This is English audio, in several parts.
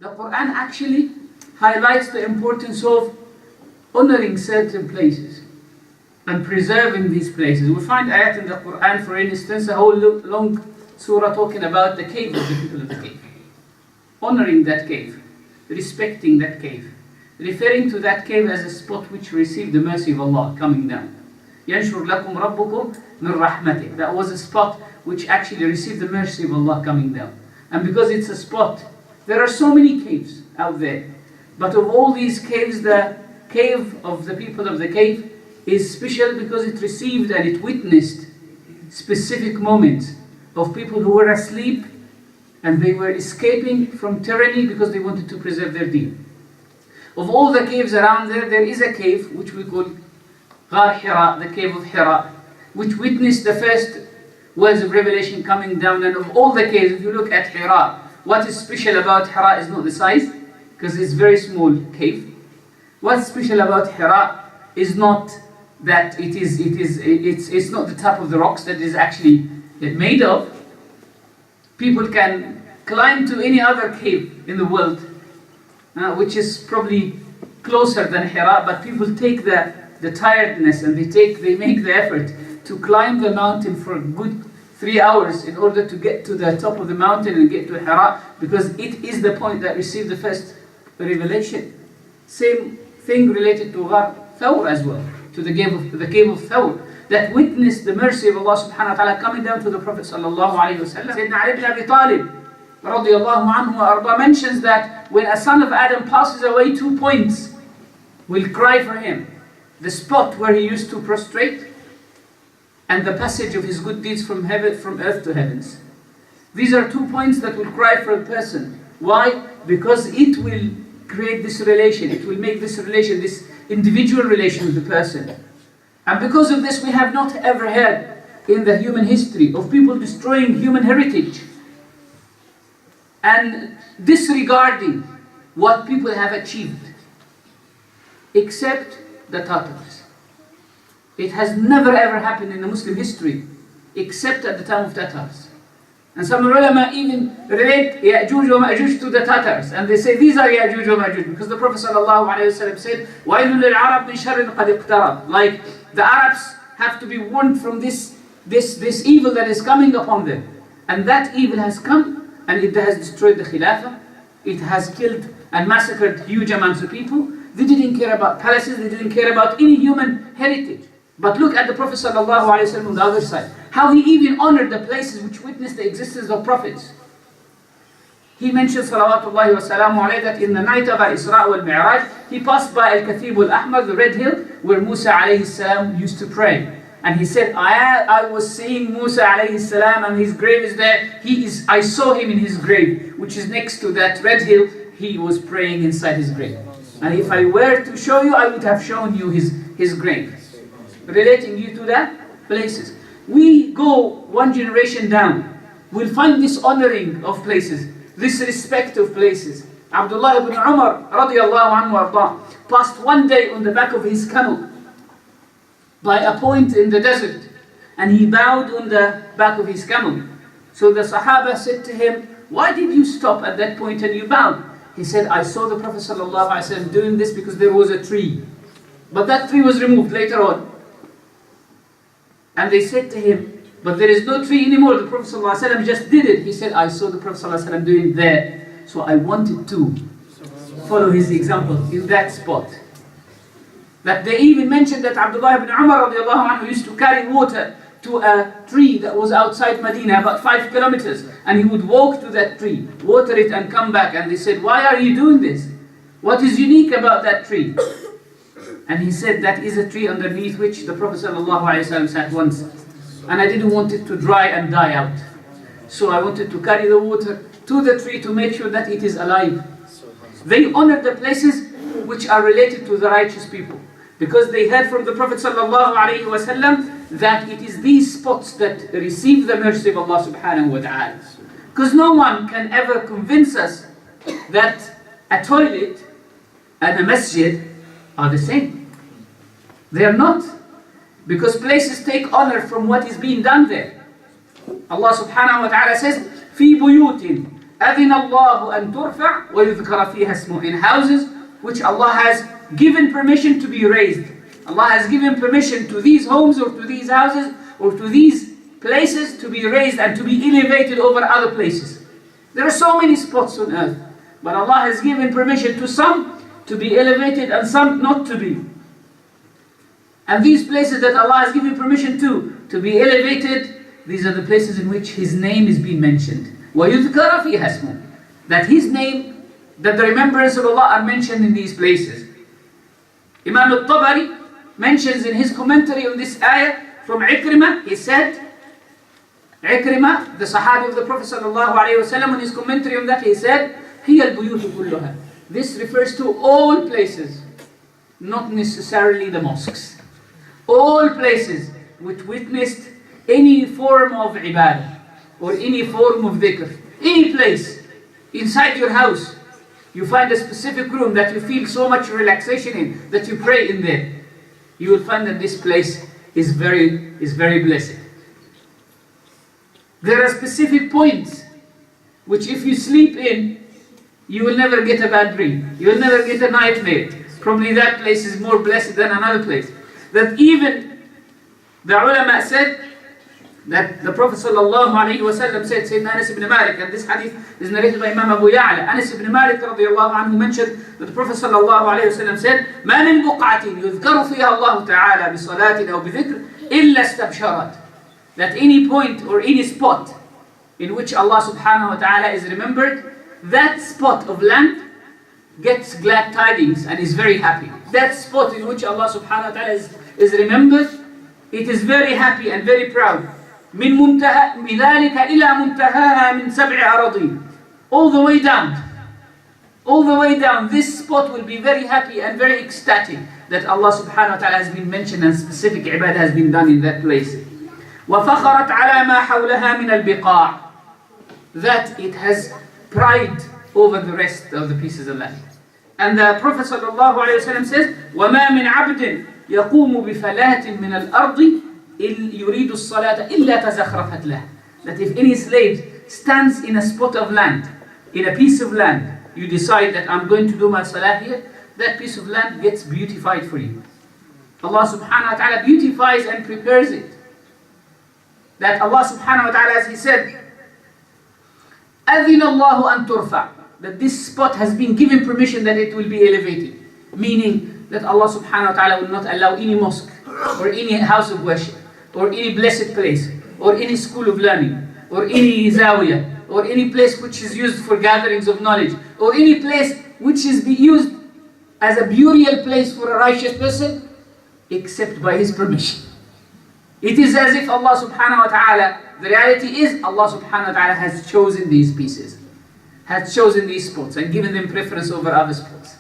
The Quran actually highlights the importance of honoring certain places and preserving these places. We find ayat in the Quran, for instance, a whole long surah talking about the cave of the people of the cave. Honoring that cave, respecting that cave, referring to that cave as a spot which received the mercy of Allah coming down. يَنْشُرْ لَكُمْ رَبُّكُمْ مِنْ رَحْمَتِهِ. That was a spot which actually received the mercy of Allah coming down. And because it's a spot, there are so many caves out there. But of all these caves, the cave of the people of the cave is special because it received and it witnessed specific moments of people who were asleep and they were escaping from tyranny because they wanted to preserve their deen. Of all the caves around there, there is a cave which we call Ghar Hira, the cave of Hira, which witnessed the first words of revelation coming down. And of all the caves, if you look at Hira, what is special about Hira is not the size, because it's a very small cave. What's special about Hira is not that it's not the top of the rocks that is actually made of. People can climb to any other cave in the world, which is probably closer than Hira, but people take the tiredness and they make the effort to climb the mountain for a good 3 hours in order to get to the top of the mountain and get to Hira, because it is the point that received the first revelation. Same thing related to Ghar Thawr as well, to the cave of Thawr, that witnessed the mercy of Allah subhanahu wa ta'ala coming down to the Prophet sallallahu alayhi wa sallam. Sayyidina Ali ibn Abi Talib radiyallahu anhu wa arda mentions that when a son of Adam passes away, 2 points will cry for him. The spot where he used to prostrate and the passage of his good deeds from earth to heavens. These are 2 points that will cry for a person. Why? Because it will create this relation, it will make this relation, this individual relation with the person. And because of this, we have not ever heard in the human history of people destroying human heritage and disregarding what people have achieved, except the Tatars. It has never ever happened in the Muslim history, except at the time of Tatars. And some ulama even relate Ya'juj wa Ma'juj to the Tatars, and they say these are Ya'juj wa Ma'juj because the Prophet ﷺ said, وَإِذُ لِلْعَرَبْ مِنْ شَرٍ قَدْ اقْتَرَبْ. Like the Arabs have to be warned from this evil that is coming upon them. And that evil has come and it has destroyed the Khilafah. It has killed and massacred huge amounts of people. They didn't care about palaces, they didn't care about any human heritage. But look at the Prophet ﷺ on the other side. How he even honored the places which witnessed the existence of prophets. He mentioned salawatullahi wa salamu alayhi that in the night of Al-Isra wal-Mi'raj, he passed by Al-Kathib al-Ahmar, the red hill, where Musa alayhi salam used to pray. And he said, I was seeing Musa alayhi salam and his grave is there. I saw him in his grave, which is next to that red hill. He was praying inside his grave. And if I were to show you, I would have shown you his grave. Relating you to that places. We go one generation down, we'll find this honoring of places, this respect of places. Abdullah ibn Umar radiyallahu anhu passed one day on the back of his camel by a point in the desert, and he bowed on the back of his camel. So the Sahaba said to him, why did you stop at that point and you bowed? He said, I saw the Prophet ﷺ doing this because there was a tree. But that tree was removed later on. And they said to him, but there is no tree anymore. The Prophet ﷺ just did it. He said, I saw the Prophet ﷺ doing it there. So I wanted to follow his example in that spot. That they even mentioned that Abdullah ibn Umar radiallahu anhu used to carry water to a tree that was outside Medina, about 5 kilometers. And he would walk to that tree, water it and come back. And they said, why are you doing this? What is unique about that tree? And he said, that is a tree underneath which the Prophet ﷺ sat once. And I didn't want it to dry and die out. So I wanted to carry the water to the tree to make sure that it is alive. They honored the places which are related to the righteous people. Because they heard from the Prophet ﷺ that it is these spots that receive the mercy of Allah subhanahu wa ta'ala. Because no one can ever convince us that a toilet and a masjid are the same. They are not. Because places take honor from what is being done there. Allah subhanahu wa ta'ala says, فِي بُيُوتٍ أذن الله أن ترفع ويذكر فيها اسمه, in houses which Allah has given permission to be raised. Allah has given permission to these homes or to these houses or to these places to be raised and to be elevated over other places. There are so many spots on earth, but Allah has given permission to some to be elevated and some not to be. And these places that Allah has given permission to be elevated, these are the places in which His name is being mentioned. وَيُذْكَرَ فِيهَا اسْمُهُ, that His name, that the remembrance of Allah are mentioned in these places. Imam al-Tabari mentions in his commentary on this ayah from Ikrimah, he said, Ikrimah, the Sahabi of the Prophet ﷺ, in his commentary on that, he said, هِيَ الْبُيُوتُ كُلُّهَا. This refers to all places, not necessarily the mosques. All places which witnessed any form of ibadah or any form of dhikr. Any place inside your house, you find a specific room that you feel so much relaxation in, that you pray in there. You will find that this place is very blessed. There are specific points which if you sleep in, you will never get a bad dream. You will never get a nightmare. Probably that place is more blessed than another place. That even the ulama said that the Prophet ﷺ said, Sayyidina Anas ibn Malik, and this hadith is narrated by Imam Abu Ya'la. Anas ibn Malik radiallahu anhu mentioned that the Prophet ﷺ said, مَا مِن بُقْعَةٍ يُذْكَرُ فِيهَا اللَّهُ تَعَالَى بِصَلَاةٍ أَوْ بِذِكْرٍ إِلَّا اسْتَبْشَرَتْ. That any point or any spot in which Allah subhanahu wa ta'ala is remembered, that spot of land gets glad tidings and is very happy. That spot in which Allah subhanahu wa ta'ala is remembered, it is very happy and very proud. من منتهى بذلك إلى منتهاها من 7 أراضين. All the way down. All the way down. This spot will be very happy and very ecstatic that Allah subhanahu wa ta'ala has been mentioned and specific ibadah has been done in that place. وَفَخَرَتْ عَلَى مَا حَوْلَهَا مِنَ الْبِقَاعِ. That it has pride over the rest of the pieces of land. And the Prophet sallallahu alayhi wa sallam says, وَمَا مِنْ عَبْدٍ يَقُومُ بِفَلَاتٍ مِنَ الْأَرْضِ يُرِيدُ الصَّلَاةَ إِلَّا تَزَخْرَفَتْ لَهُ. That if any slave stands in a spot of land, in a piece of land, you decide that I'm going to do my salah here, that piece of land gets beautified for you. Allah subhanahu wa ta'ala beautifies and prepares it. That Allah subhanahu wa ta'ala, as He said, أَذِنَ اللَّهُ أَن تُرْفَعْ. That this spot has been given permission that it will be elevated. Meaning that Allah subhanahu wa ta'ala will not allow any mosque or any house of worship or any blessed place or any school of learning or any zawiyah or any place which is used for gatherings of knowledge or any place which is used as a burial place for a righteous person except by His permission. It is as if Allah subhanahu wa ta'ala, the reality is Allah subhanahu wa ta'ala has chosen these pieces, has chosen these spots and given them preference over other spots.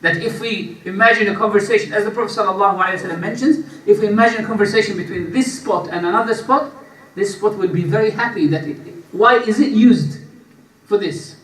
That if we imagine a conversation, as the Prophet ﷺ mentions, if we imagine a conversation between this spot and another spot, this spot will be very happy that why is it used for this?